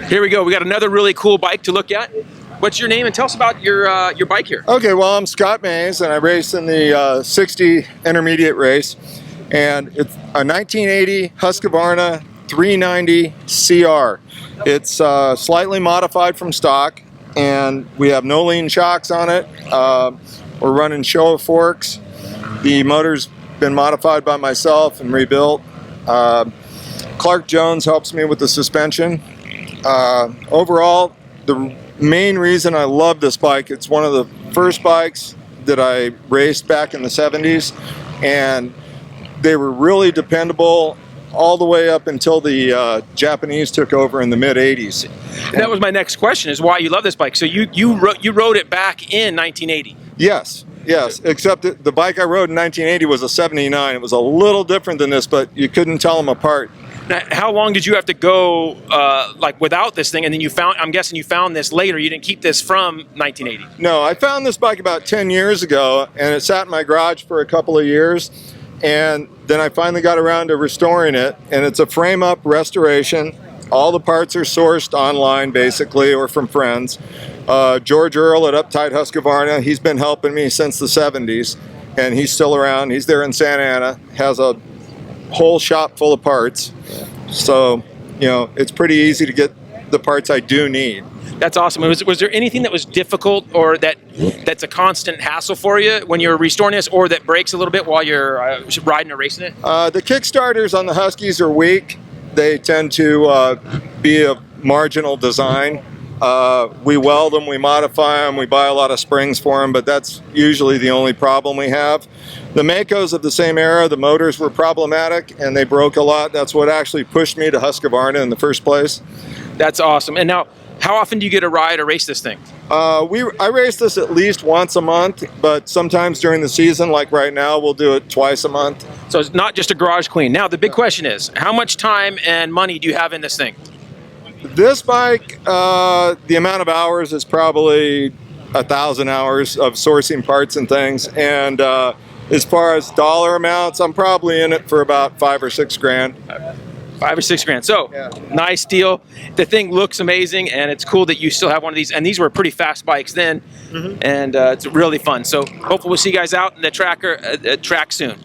Here we go. We got another really cool bike to look at. What's your name, and tell us about your bike here? Okay, well, I'm Scott Mays, and I race in the 60 intermediate race, and it's a 1980 Husqvarna 390 CR. It's slightly modified from stock, and we have no lean shocks on it. We're running Showa forks. The motor's been modified by myself and rebuilt. Clark Jones helps me with the suspension. Overall, the main reason I love this bike, it's one of the first bikes that I raced back in the 70s, and they were really dependable all the way up until the Japanese took over in the mid 80s. And that was my next question, is why you love this bike. So you rode it back in 1980. Yes, except that the bike I rode in 1980 was a 79. It was a little different than this, but you couldn't tell them apart. Now, how long did you have to go like without this thing, and then I'm guessing you found this later, you didn't keep this from 1980? No, I found this bike about 10 years ago, and it sat in my garage for a couple of years, and then I finally got around to restoring it, and it's a frame-up restoration. All the parts are sourced online, basically, or from friends. George Earl at Uptight Husqvarna, he's been helping me since the 70s, and he's still around. He's there in Santa Ana, has a whole shop full of parts. So, it's pretty easy to get the parts I do need. That's awesome. Was there anything that was difficult or that's a constant hassle for you when you're restoring this, or that breaks a little bit while you're riding or racing it? The kickstarters on the Huskies are weak. They tend to be a marginal design. We weld them, we modify them, we buy a lot of springs for them, but that's usually the only problem we have. The Makos of the same era, the motors were problematic and they broke a lot. That's what actually pushed me to Husqvarna in the first place. That's awesome. And now, how often do you get a ride or race this thing? I race this at least once a month, but sometimes during the season, like right now, we'll do it twice a month. So it's not just a garage queen. Now, the big question is, how much time and money do you have in this thing? This bike, the amount of hours is probably 1,000 hours of sourcing parts and things. And as far as dollar amounts, I'm probably in it for about $5 or $6 grand. 5 or 6 grand. So, yeah. Nice deal. The thing looks amazing, and it's cool that you still have one of these. And these were pretty fast bikes then, and it's really fun. So, hopefully we'll see you guys out in the track soon.